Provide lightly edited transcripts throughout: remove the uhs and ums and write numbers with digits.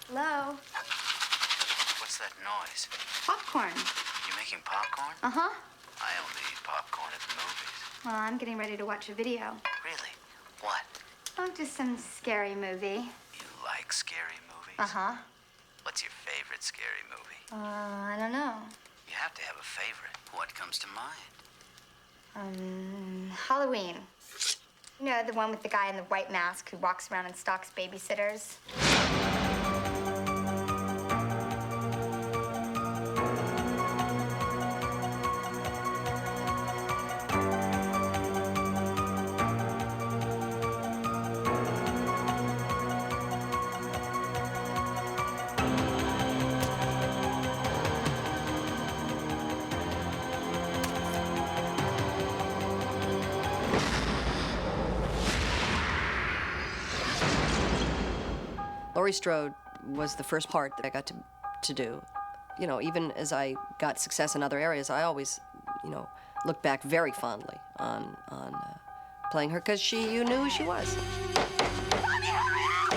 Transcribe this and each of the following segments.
Hello? What's that noise? Popcorn. You making popcorn? Uh-huh. I only eat popcorn at the movies. Well, I'm getting ready to watch a video. Really? What? Oh, just some scary movie. You like scary movies? Uh-huh. What's your favorite scary movie? I don't know. You have to have a favorite. What comes to mind? Halloween. You know, the one with the guy in the white mask who walks around and stalks babysitters? Laurie Strode was the first part that I got to do. You know, even as I got success in other areas, I always, you know, look back very fondly on playing her, because you knew who she was. Tommy, hurry up!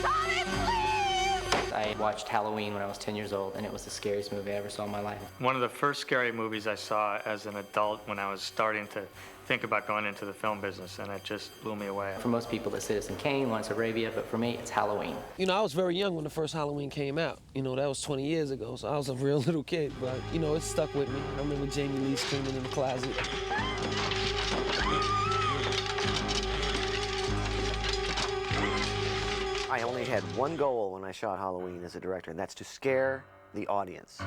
Tommy, please! I watched Halloween when I was 10 years old, and it was the scariest movie I ever saw in my life. One of the first scary movies I saw as an adult when I was starting to think about going into the film business, and it just blew me away. For most people, it's Citizen Kane, Lawrence of Arabia, but for me, it's Halloween. You know, I was very young when the first Halloween came out. You know, that was 20 years ago, so I was a real little kid, but, you know, it stuck with me. I remember Jamie Lee screaming in the closet. I only had one goal when I shot Halloween as a director, and that's to scare the audience.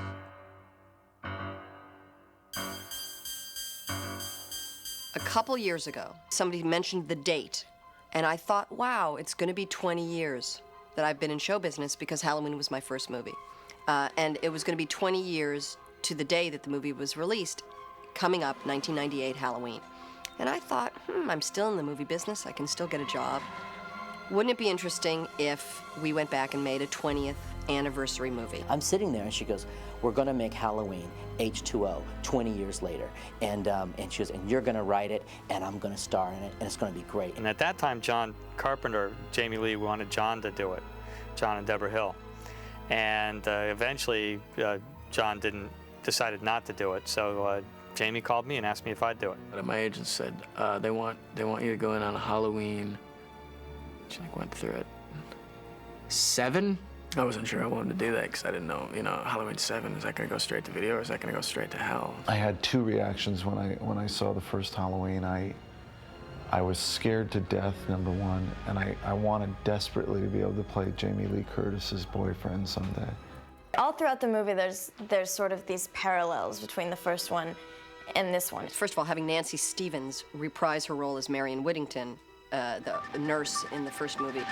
A couple years ago, somebody mentioned the date, and I thought, wow, it's going to be 20 years that I've been in show business, because Halloween was my first movie. And it was going to be 20 years to the day that the movie was released, coming up, 1998 Halloween. And I thought, I'm still in the movie business. I can still get a job. Wouldn't it be interesting if we went back and made a 20th anniversary movie? I'm sitting there, and she goes, we're going to make Halloween H20 20 years later. And she goes, and you're going to write it, and I'm going to star in it, and it's going to be great. And at that time, John Carpenter, Jamie Lee wanted John to do it, John and Deborah Hill. And eventually, John decided not to do it, so Jamie called me and asked me if I'd do it. But my agent said, they want you to go in on a Halloween. She went through it. 7? I wasn't sure I wanted to do that because I didn't know, you know, Halloween 7, is that going to go straight to video or is that going to go straight to hell? I had two reactions when I saw the first Halloween. I was scared to death, number one, and I wanted desperately to be able to play Jamie Lee Curtis's boyfriend someday. All throughout the movie, there's sort of these parallels between the first one and this one. First of all, having Nancy Stevens reprise her role as Marion Whittington, the nurse in the first movie.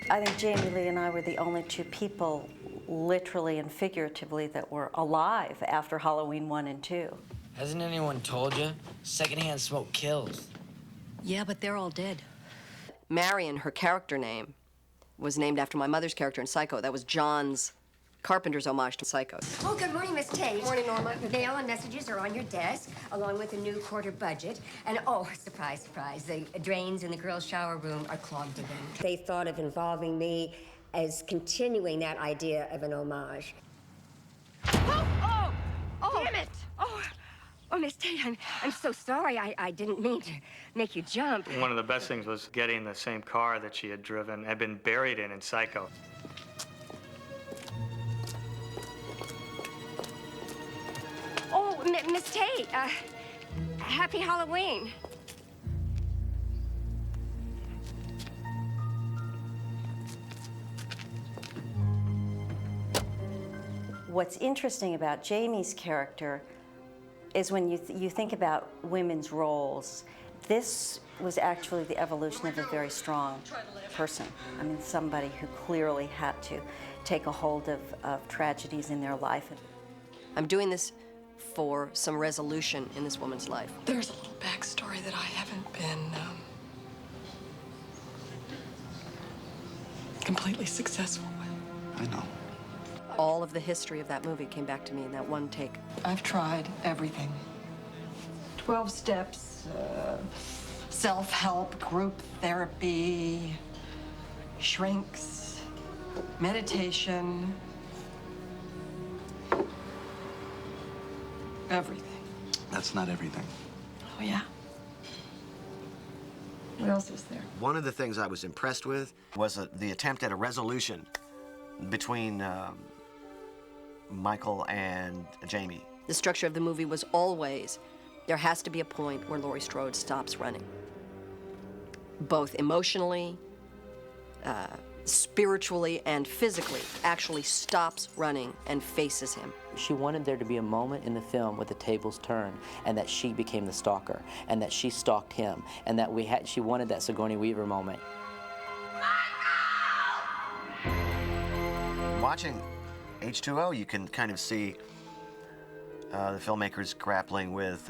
I think Jamie Lee and I were the only two people, literally and figuratively, that were alive after Halloween 1 and 2. Hasn't anyone told you? Secondhand smoke kills. Yeah, but they're all dead. Marion, her character name, was named after my mother's character in Psycho. That was John's Carpenter's homage to Psycho. Oh, good morning, Miss Tate. Good morning, Norma. The mail and messages are on your desk, along with the new quarter budget. And, oh, surprise, surprise, the drains in the girls' shower room are clogged again. They thought of involving me as continuing that idea of an homage. Oh, damn it! Oh, Miss Tate, I'm so sorry. I didn't mean to make you jump. One of the best things was getting the same car that she had been buried in Psycho. Oh, Miss Tate, happy Halloween. What's interesting about Jamie's character is when you think about women's roles, this was actually the evolution of a very strong person. I mean, somebody who clearly had to take a hold of tragedies in their life. I'm doing this for some resolution in this woman's life. There's a little backstory that I haven't been completely successful with. I know. All of the history of that movie came back to me in that one take. I've tried everything. 12 steps, self-help, group therapy, shrinks, meditation, everything. That's not everything. Oh, yeah? What else is there? One of the things I was impressed with was the attempt at a resolution between Michael and Jamie. The structure of the movie was always, there has to be a point where Laurie Strode stops running. Both emotionally, spiritually, and physically, actually stops running and faces him. She wanted there to be a moment in the film where the tables turned and that she became the stalker and that she stalked him and that she wanted that Sigourney Weaver moment. Watching H20, you can kind of see the filmmakers grappling with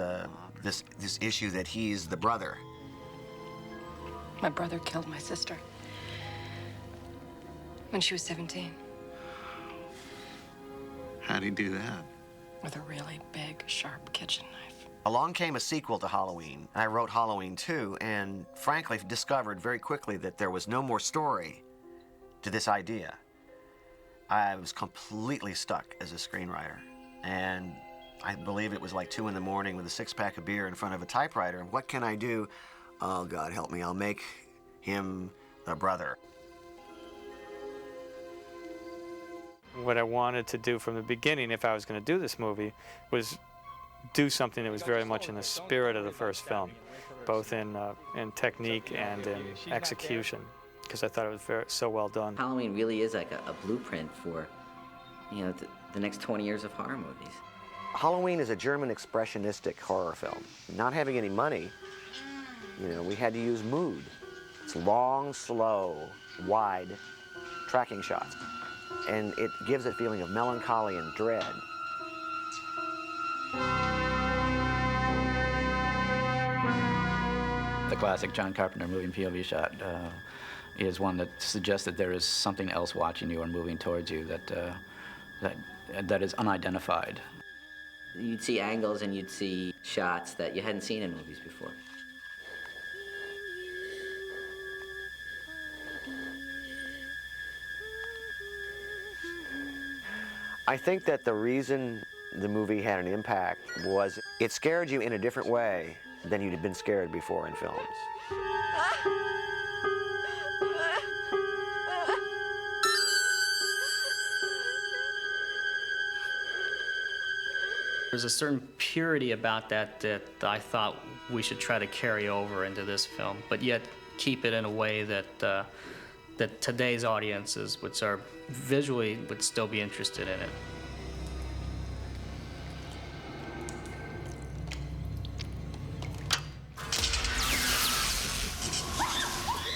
this issue that he's the brother. My brother killed my sister when she was 17 How'd he do that? with a really big, sharp kitchen knife. Along came a sequel to Halloween. I wrote Halloween 2 and frankly discovered very quickly that there was no more story to this idea. I was completely stuck as a screenwriter, and I believe it was like 2 in the morning with a 6-pack of beer in front of a typewriter. What can I do? Oh, God help me, I'll make him the brother. What I wanted to do from the beginning, if I was going to do this movie, was do something that was very much in the spirit of the first film, both in technique and in execution, because I thought it was so well done. Halloween really is like a blueprint for, you know, the next 20 years of horror movies. Halloween is a German expressionistic horror film. Not having any money, you know, we had to use mood. It's long, slow, wide tracking shots. And it gives a feeling of melancholy and dread. The classic John Carpenter moving POV shot is one that suggests that there is something else watching you or moving towards you that is unidentified. You'd see angles and you'd see shots that you hadn't seen in movies before. I think that the reason the movie had an impact was it scared you in a different way than you'd been scared before in films. There's a certain purity about that that I thought we should try to carry over into this film, but yet keep it in a way that that today's audiences, which are visually, would still be interested in it.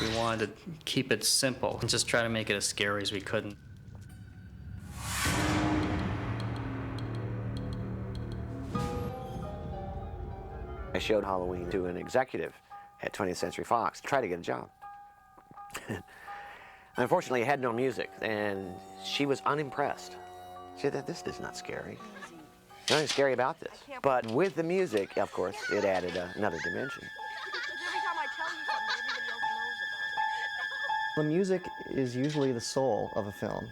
We wanted to keep it simple and just try to make it as scary as we could. I showed Halloween to an executive at 20th Century Fox to try to get a job. Unfortunately, it had no music, and she was unimpressed. She said, this is not scary. There's nothing scary about this. But with the music, of course, it added another dimension. The music is usually the soul of a film,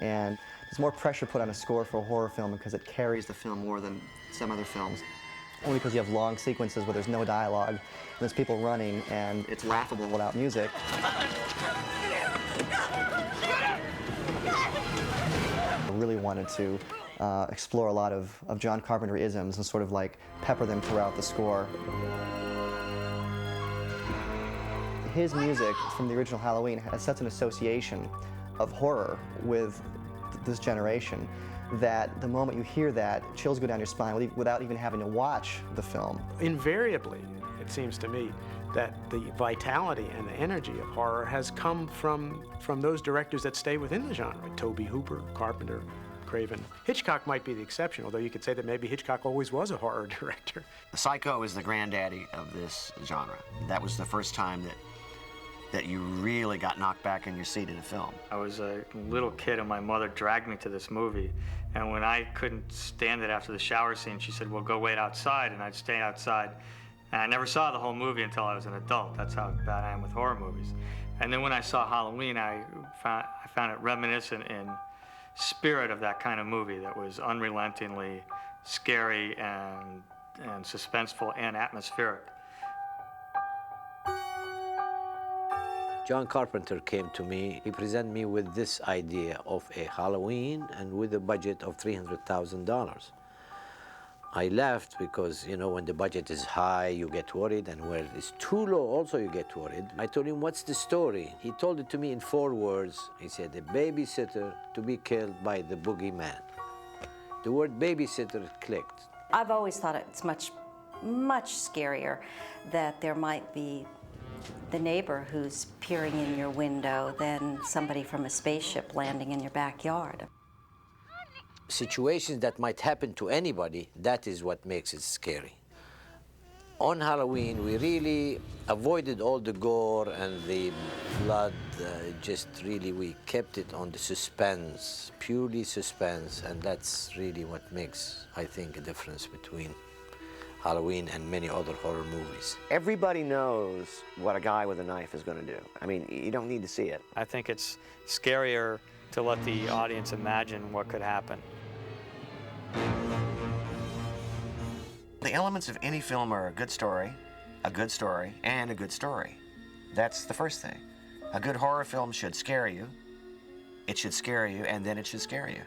and there's more pressure put on a score for a horror film because it carries the film more than some other films. Only because you have long sequences where there's no dialogue, and there's people running, and it's laughable without music. I really wanted to explore a lot of John Carpenter isms and sort of like pepper them throughout the score. His music from the original Halloween has such an association of horror with this generation that the moment you hear that, chills go down your spine without even having to watch the film. Invariably, it seems to me that the vitality and the energy of horror has come from those directors that stay within the genre. Tobe Hooper, Carpenter, Craven. Hitchcock might be the exception, although you could say that maybe Hitchcock always was a horror director. Psycho is the granddaddy of this genre. That was the first time that you really got knocked back in your seat in a film. I was a little kid and my mother dragged me to this movie. And when I couldn't stand it after the shower scene, she said, well, go wait outside. And I'd stay outside. And I never saw the whole movie until I was an adult. That's how bad I am with horror movies. And then when I saw Halloween, I found it reminiscent in spirit of that kind of movie that was unrelentingly scary and suspenseful and atmospheric. John Carpenter came to me. He presented me with this idea of a Halloween and with a budget of $300,000. I laughed because, you know, when the budget is high, you get worried, and when it's too low, also you get worried. I told him, what's the story? He told it to me in 4 words. He said, a babysitter to be killed by the boogeyman. The word babysitter clicked. I've always thought it's much scarier that there might be the neighbor who's peering in your window than somebody from a spaceship landing in your backyard. Situations that might happen to anybody, that is what makes it scary. On Halloween, we really avoided all the gore and the blood. We kept it on the suspense, purely suspense, and that's really what makes, I think, a difference between Halloween and many other horror movies. Everybody knows what a guy with a knife is going to do. I mean, you don't need to see it. I think it's scarier to let the audience imagine what could happen. The elements of any film are a good story, and a good story. That's the first thing. A good horror film should scare you. It should scare you, and then it should scare you.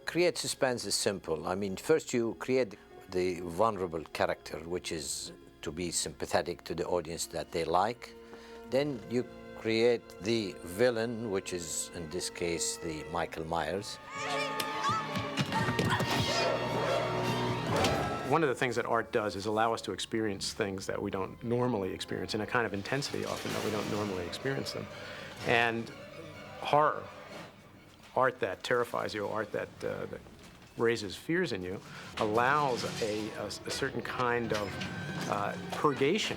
Create suspense is simple. I mean, first you create the vulnerable character, which is to be sympathetic to the audience that they like. Then you create the villain, which is, in this case, the Michael Myers. One of the things that art does is allow us to experience things that we don't normally experience in a kind of intensity often that we don't normally experience them. And horror, art that terrifies you, art that raises fears in you, allows a certain kind of purgation.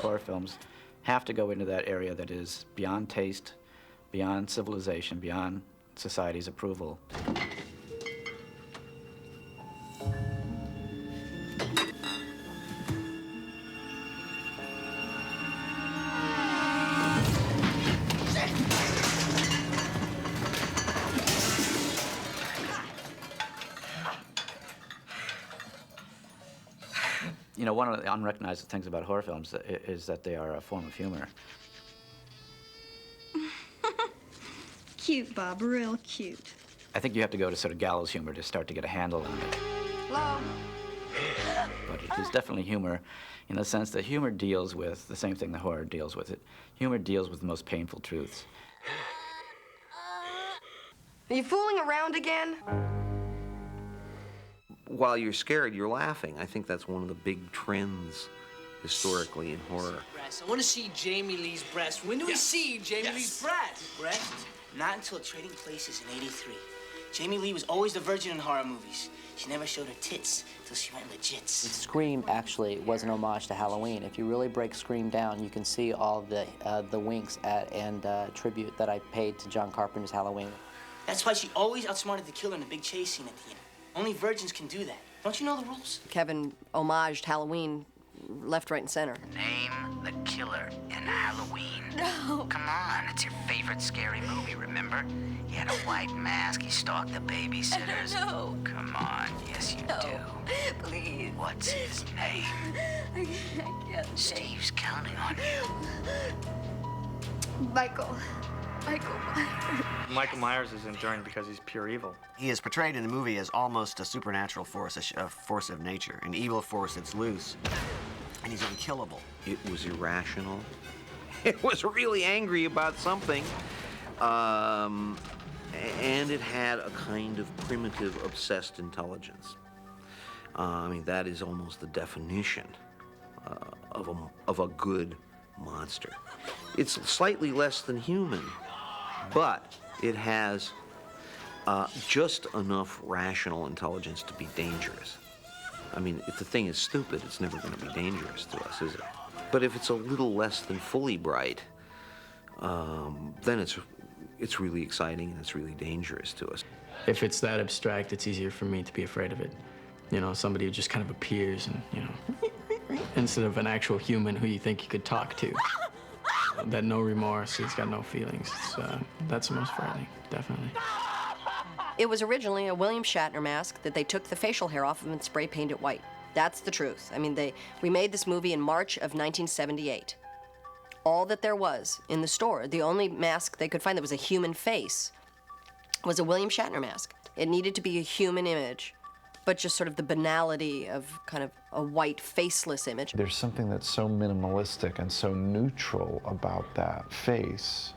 Horror films have to go into that area that is beyond taste, beyond civilization, beyond society's approval. You know, one of the unrecognized things about horror films is that they are a form of humor. Cute, Bob, real cute. I think you have to go to sort of gallows humor to start to get a handle on it. Hello? But it is definitely humor in the sense that humor deals with the same thing that horror deals with. Humor deals with the most painful truths. Are you fooling around again? While you're scared, you're laughing. I think that's one of the big trends historically in horror. I want to see Jamie Lee's breast. When do we see Jamie Lee's breast? Breast? Not until Trading Places in '83. Jamie Lee was always the virgin in horror movies. She never showed her tits until she went legits. Scream actually was an homage to Halloween. If you really break Scream down, you can see all the winks and tribute that I paid to John Carpenter's Halloween. That's why she always outsmarted the killer in the big chase scene at the end. Only virgins can do that. Don't you know the rules? Kevin homaged Halloween left, right, and center. Name the killer in Halloween. No. Come on, it's your favorite scary movie, remember? He had a white mask, he stalked the babysitters. No. Come on, yes you do. Please. What's his name? I can't think. Steve's counting on you. Michael Myers. Michael Myers is enduring because he's pure evil. He is portrayed in the movie as almost a supernatural force, a force of nature, an evil force that's loose, and he's unkillable. It was irrational. It was really angry about something. And it had a kind of primitive, obsessed intelligence. I mean, that is almost the definition of a good monster. It's slightly less than human, but it has just enough rational intelligence to be dangerous. I mean, if the thing is stupid, it's never going to be dangerous to us, is it? But if it's a little less than fully bright, then it's really exciting and it's really dangerous to us. If it's that abstract, it's easier for me to be afraid of it. You know, somebody who just kind of appears and, you know, instead of an actual human who you think you could talk to. That no remorse, he's got no feelings. That's the most frightening, definitely. It was originally a William Shatner mask that they took the facial hair off of and spray painted it white. That's the truth. I mean, we made this movie in March of 1978. All that there was in the store, the only mask they could find that was a human face, was a William Shatner mask. It needed to be a human image, but just sort of the banality of kind of a white, faceless image. There's something that's so minimalistic and so neutral about that face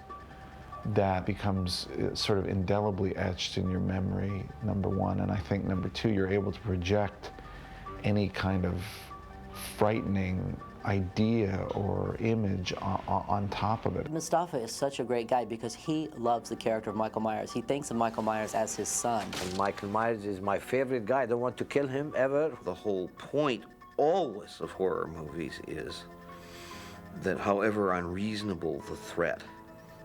that becomes sort of indelibly etched in your memory, number one. And I think number two, you're able to project any kind of frightening idea or image on top of it. Mustafa is such a great guy because he loves the character of Michael Myers. He thinks of Michael Myers as his son. And Michael Myers is my favorite guy. I don't want to kill him ever. The whole point always of horror movies is that however unreasonable the threat,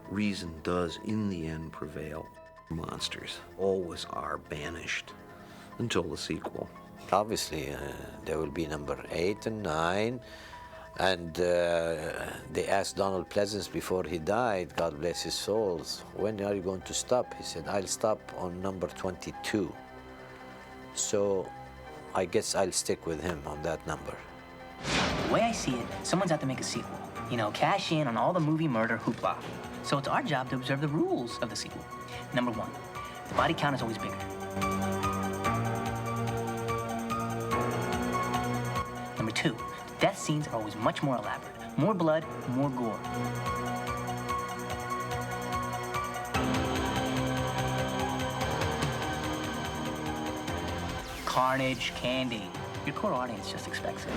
reason does in the end prevail. Monsters always are banished until the sequel. Obviously, there will be number 8 and 9. And they asked Donald Pleasence before he died, God bless his souls, when are you going to stop? He said, I'll stop on number 22. So I guess I'll stick with him on that number. The way I see it, someone's out to make a sequel. You know, cash in on all the movie murder hoopla. So it's our job to observe the rules of the sequel. Number 1, the body count is always bigger. Number 2, death scenes are always much more elaborate. More blood, more gore. Carnage, candy. Your core audience just expects it.